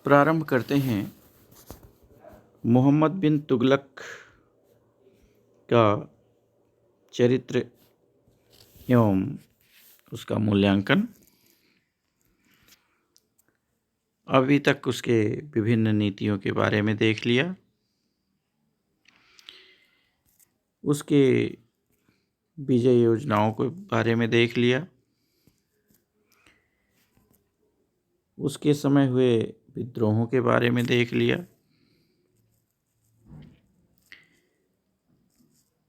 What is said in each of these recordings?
प्रारंभ करते हैं मोहम्मद बिन तुगलक का चरित्र एवं उसका मूल्यांकन। अभी तक उसके विभिन्न नीतियों के बारे में देख लिया, उसके विजय योजनाओं के बारे में देख लिया, उसके समय हुए विद्रोहों के बारे में देख लिया।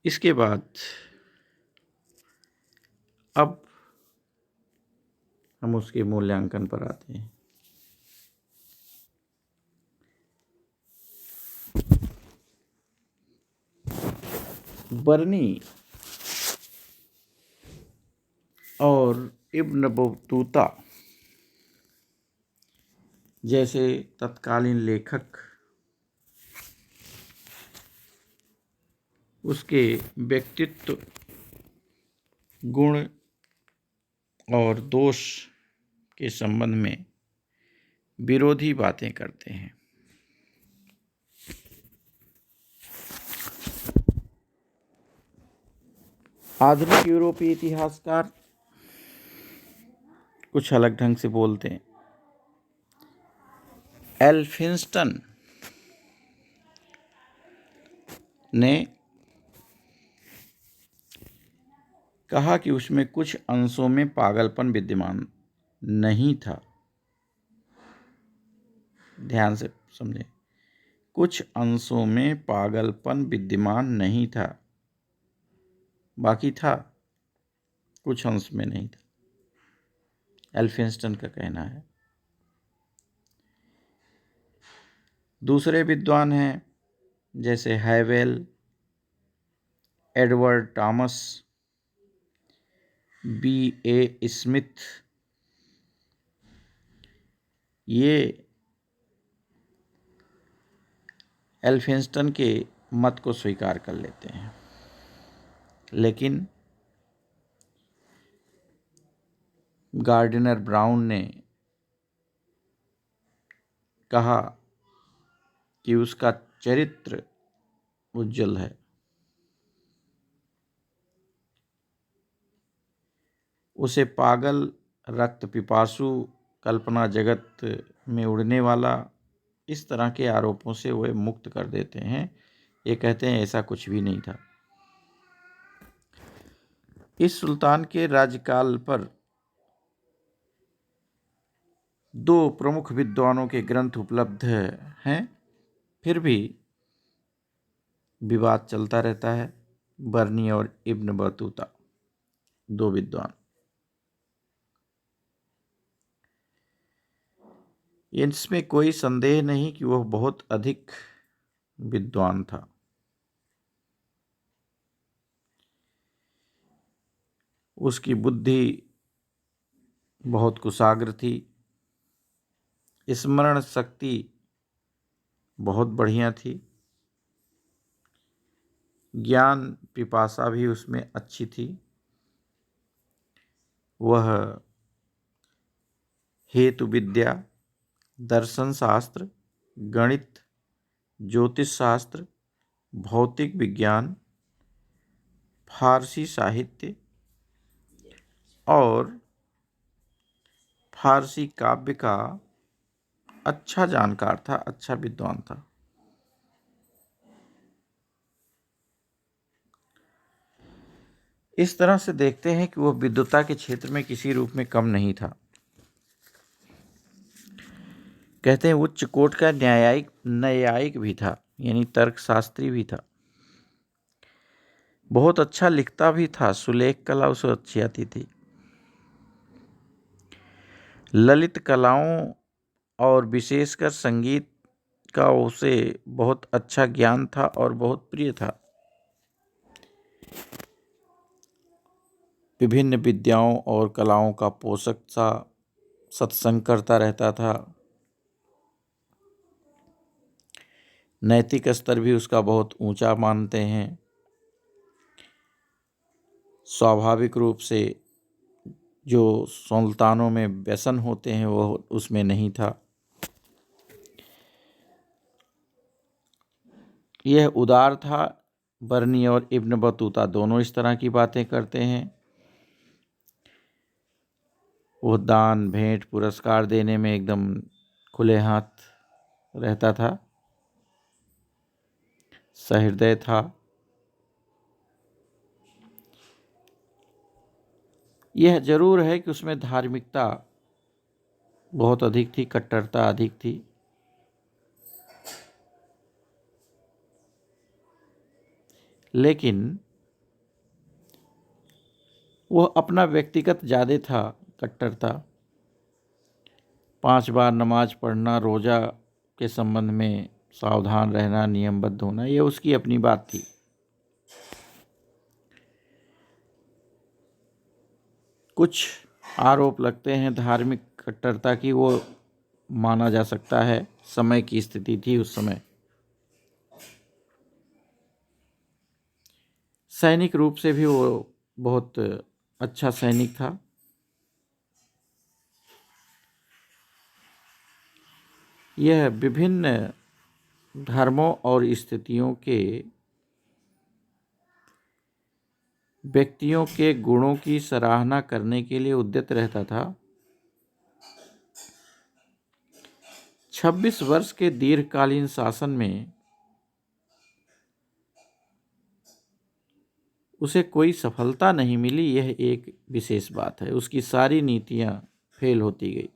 इसके बाद अब हम उसके मूल्यांकन पर आते हैं। बरनी और इब्न बतूता जैसे तत्कालीन लेखक उसके व्यक्तित्व, गुण और दोष के संबंध में विरोधी बातें करते हैं। आधुनिक यूरोपीय इतिहासकार कुछ अलग ढंग से बोलते हैं। एल्फिंस्टन ने कहा कि उसमें कुछ अंशों में पागलपन विद्यमान नहीं था। ध्यान से समझें, कुछ अंशों में पागलपन विद्यमान नहीं था, बाकी था, कुछ अंश में नहीं था, एल्फिंस्टन का कहना है। दूसरे विद्वान हैं जैसे हैवेल, एडवर्ड टॉमस, B.A. स्मिथ, ये एल्फिंस्टन के मत को स्वीकार कर लेते हैं, लेकिन गार्डिनर ब्राउन ने कहा कि उसका चरित्र उज्जवल है। उसे पागल, रक्त पिपासु, कल्पना जगत में उड़ने वाला, इस तरह के आरोपों से वे मुक्त कर देते हैं। ये कहते हैं ऐसा कुछ भी नहीं था। इस सुल्तान के राज्यकाल पर 2 प्रमुख विद्वानों के ग्रंथ उपलब्ध हैं, फिर भी विवाद चलता रहता है। बरनी और इब्न बतूता, 2 विद्वान। इसमें कोई संदेह नहीं कि वह बहुत अधिक विद्वान था। उसकी बुद्धि बहुत कुशाग्र थी, स्मरण शक्ति बहुत बढ़िया थी, ज्ञान पिपासा भी उसमें अच्छी थी। वह हेतु विद्या, दर्शन शास्त्र, गणित, ज्योतिष शास्त्र, भौतिक विज्ञान, फारसी साहित्य और फारसी काव्य का अच्छा जानकार था, अच्छा विद्वान था। इस तरह से देखते हैं कि वह विद्वता के क्षेत्र में किसी रूप में कम नहीं था। कहते हैं उच्च कोटि का न्यायिक भी था, यानी तर्कशास्त्री भी था। बहुत अच्छा लिखता भी था, सुलेख कला उसे अच्छी आती थी। ललित कलाओं और विशेषकर संगीत का उसे बहुत अच्छा ज्ञान था और बहुत प्रिय था। विभिन्न विद्याओं और कलाओं का पोषक सा सत्संग करता रहता था। नैतिक स्तर भी उसका बहुत ऊंचा मानते हैं। स्वाभाविक रूप से जो सुल्तानों में व्यसन होते हैं वो उसमें नहीं था। यह उदार था। बर्नी और इब्न बतूता दोनों इस तरह की बातें करते हैं। वो दान, भेंट, पुरस्कार देने में एकदम खुले हाथ रहता था, सहृदय था। यह जरूर है कि उसमें धार्मिकता बहुत अधिक थी, कट्टरता अधिक थी। लेकिन वह अपना व्यक्तिगत ज़्यादा था, कट्टर था। 5 बार नमाज पढ़ना, रोज़ा के संबंध में सावधान रहना, नियमबद्ध होना, ये उसकी अपनी बात थी। कुछ आरोप लगते हैं धार्मिक कट्टरता की, वो माना जा सकता है, समय की स्थिति थी उस समय। सैनिक रूप से भी वो बहुत अच्छा सैनिक था। यह विभिन्न धर्मों और स्थितियों के व्यक्तियों के गुणों की सराहना करने के लिए उद्यत रहता था। 26 वर्ष के दीर्घकालीन शासन में उसे कोई सफलता नहीं मिली, यह एक विशेष बात है। उसकी सारी नीतियां फेल होती गई।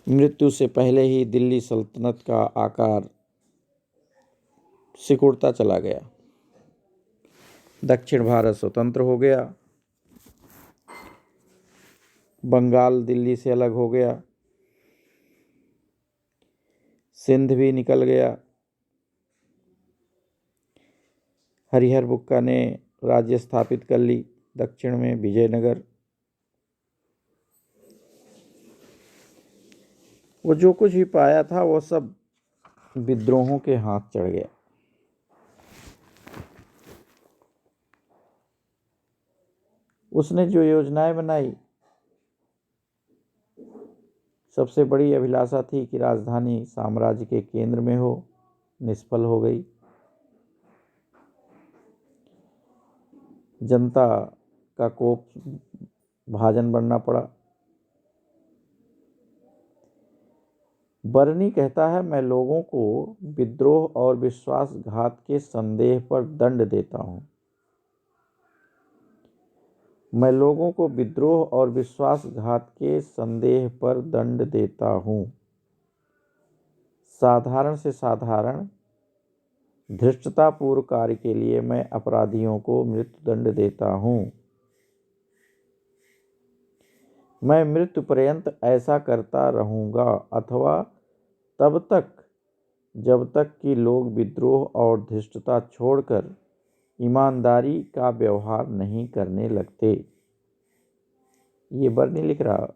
मृत्यु से पहले ही दिल्ली सल्तनत का आकार सिकुड़ता चला गया। दक्षिण भारत स्वतंत्र हो गया, बंगाल दिल्ली से अलग हो गया, सिंध भी निकल गया, हरिहर बुक्का ने राज्य स्थापित कर ली दक्षिण में, विजयनगर। वो जो कुछ भी पाया था वो सब विद्रोहों के हाथ चढ़ गया। उसने जो योजनाएं बनाई, सबसे बड़ी अभिलाषा थी कि राजधानी साम्राज्य के केंद्र में हो, निष्फल हो गई। जनता का कोप भाजन बनना पड़ा। बर्नी कहता है, मैं लोगों को विद्रोह और विश्वासघात के संदेह पर दंड देता हूं। मैं लोगों को विद्रोह और विश्वासघात के संदेह पर दंड देता हूं। साधारण से साधारण धृष्टतापूर्ण कार्य के लिए मैं अपराधियों को मृत्युदंड देता हूं। मैं मृत्यु पर्यंत ऐसा करता रहूंगा, अथवा तब तक जब तक कि लोग विद्रोह और धृष्टता छोड़कर ईमानदारी का व्यवहार नहीं करने लगते। ये बर्नी लिख रहा,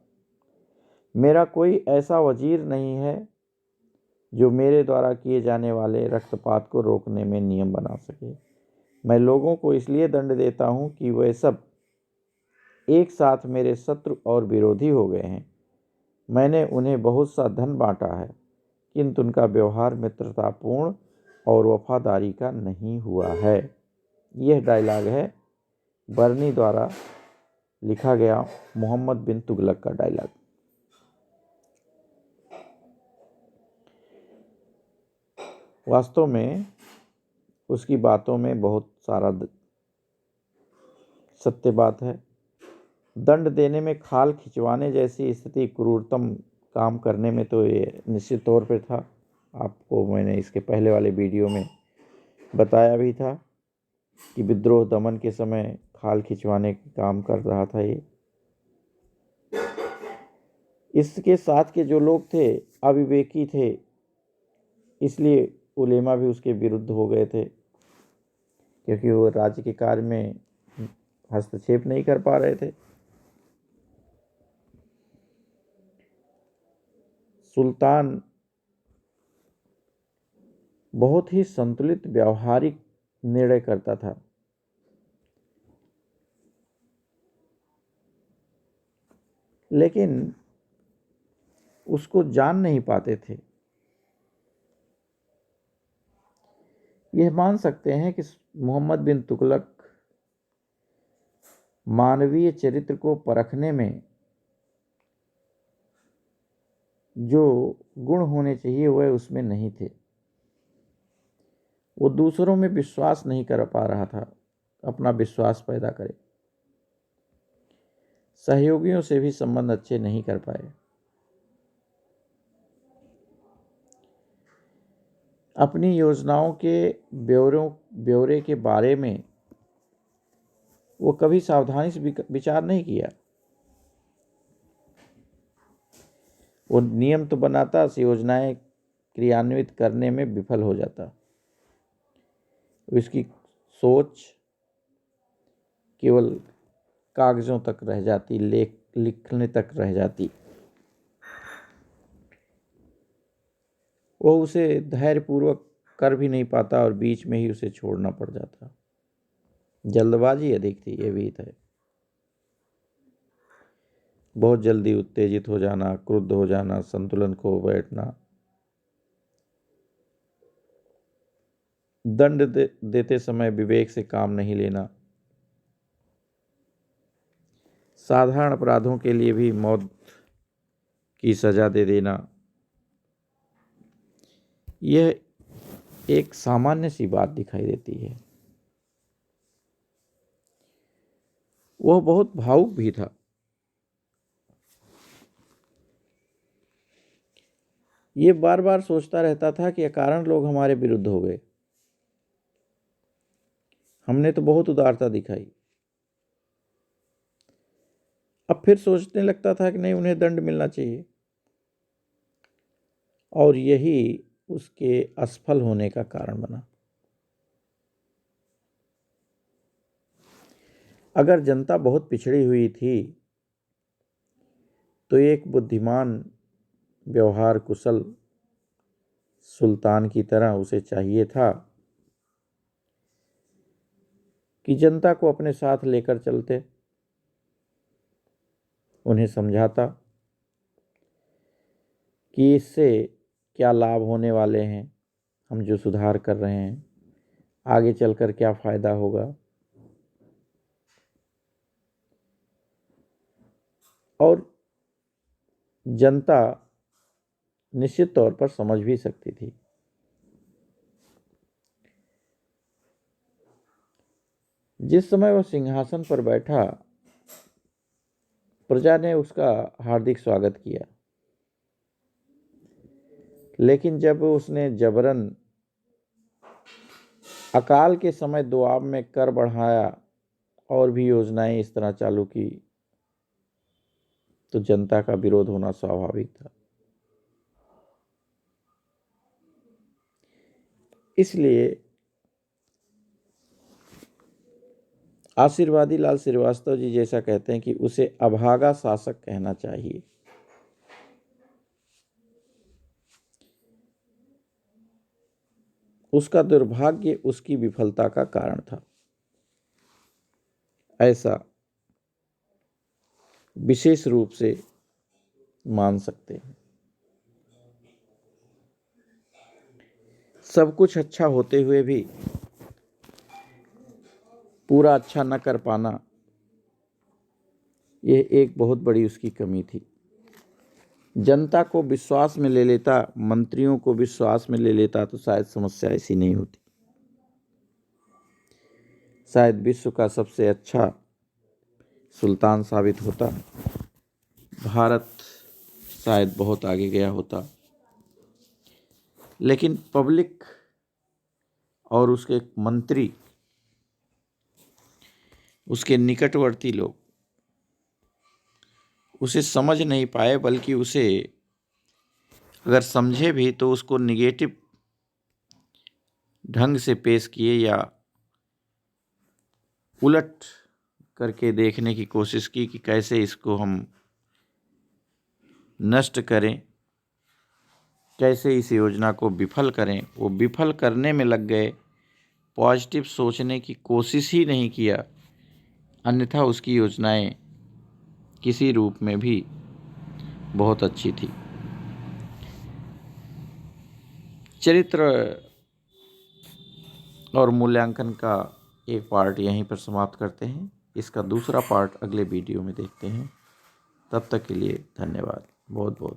मेरा कोई ऐसा वजीर नहीं है जो मेरे द्वारा किए जाने वाले रक्तपात को रोकने में नियम बना सके। मैं लोगों को इसलिए दंड देता हूं कि वे सब एक साथ मेरे शत्रु और विरोधी हो गए हैं। मैंने उन्हें बहुत सा धन बांटा है, किंतु उनका व्यवहार मित्रतापूर्ण और वफादारी का नहीं हुआ है। यह डायलॉग है बर्नी द्वारा लिखा गया मोहम्मद बिन तुगलक का डायलॉग। वास्तव में उसकी बातों में बहुत सारा सत्य बात है। दंड देने में खाल खिंचवाने जैसी स्थिति क्रूरतम काम करने में तो ये निश्चित तौर पर था। आपको मैंने इसके पहले वाले वीडियो में बताया भी था कि विद्रोह दमन के समय खाल खिंचवाने का काम कर रहा था ये। इसके साथ के जो लोग थे अविवेकी थे, इसलिए उलेमा भी उसके विरुद्ध हो गए थे, क्योंकि वो राज्य के कार्य में हस्तक्षेप नहीं कर पा रहे थे। सुल्तान बहुत ही संतुलित व्यावहारिक निर्णय करता था। लेकिन उसको जान नहीं पाते थे। यह मान सकते हैं कि मोहम्मद बिन तुगलक मानवीय चरित्र को परखने में जो गुण होने चाहिए वह उसमें नहीं थे। वो दूसरों में विश्वास नहीं कर पा रहा था, अपना विश्वास पैदा करे। सहयोगियों से भी संबंध अच्छे नहीं कर पाए। अपनी योजनाओं के ब्यौरे के बारे में वो कभी सावधानी से विचार नहीं किया। वो नियम तो बनाता, योजनाएं क्रियान्वित करने में विफल हो जाता। उसकी सोच केवल कागजों तक रह जाती, लिखने तक रह जाती। वो उसे धैर्यपूर्वक कर भी नहीं पाता और बीच में ही उसे छोड़ना पड़ जाता। जल्दबाजी अधिक थी, ये भी है। बहुत जल्दी उत्तेजित हो जाना, क्रुद्ध हो जाना, संतुलन खो बैठना, दंड देते समय विवेक से काम नहीं लेना, साधारण अपराधों के लिए भी मौत की सजा दे देना, यह एक सामान्य सी बात दिखाई देती है। वह बहुत भावुक भी था। ये बार बार सोचता रहता था कि अकारण लोग हमारे विरुद्ध हो गए। हमने तो बहुत उदारता दिखाई। अब फिर सोचने लगता था कि नहीं, उन्हें दंड मिलना चाहिए। और यही उसके असफल होने का कारण बना। अगर जनता बहुत पिछड़ी हुई थी तो एक बुद्धिमान, व्यवहार कुशल सुल्तान की तरह उसे चाहिए था कि जनता को अपने साथ लेकर चलते, उन्हें समझाता कि इससे क्या लाभ होने वाले हैं, हम जो सुधार कर रहे हैं, आगे चलकर क्या फायदा होगा। और जनता निश्चित तौर पर समझ भी सकती थी। जिस समय वह सिंहासन पर बैठा, प्रजा ने उसका हार्दिक स्वागत किया। लेकिन जब उसने जबरन अकाल के समय दुआब में कर बढ़ाया और भी योजनाएं इस तरह चालू की, तो जनता का विरोध होना स्वाभाविक था। इसलिए आशीर्वादी लाल श्रीवास्तव जी जैसा कहते हैं कि उसे अभागा शासक कहना चाहिए। उसका दुर्भाग्य उसकी विफलता का कारण था, ऐसा विशेष रूप से मान सकते हैं। सब कुछ अच्छा होते हुए भी पूरा अच्छा न कर पाना, यह एक बहुत बड़ी उसकी कमी थी। जनता को विश्वास में ले लेता, मंत्रियों को विश्वास में ले लेता तो शायद समस्या ऐसी नहीं होती। शायद विश्व का सबसे अच्छा सुल्तान साबित होता, भारत शायद बहुत आगे गया होता। लेकिन पब्लिक और उसके मंत्री, उसके निकटवर्ती लोग उसे समझ नहीं पाए, बल्कि उसे अगर समझे भी तो उसको निगेटिव ढंग से पेश किए या उलट करके देखने की कोशिश की कि कैसे इसको हम नष्ट करें, कैसे इस योजना को विफल करें। वो विफल करने में लग गए, पॉजिटिव सोचने की कोशिश ही नहीं किया, अन्यथा उसकी योजनाएं किसी रूप में भी बहुत अच्छी थी। चरित्र और मूल्यांकन का एक पार्ट यहीं पर समाप्त करते हैं। इसका दूसरा पार्ट अगले वीडियो में देखते हैं। तब तक के लिए धन्यवाद बहुत बहुत।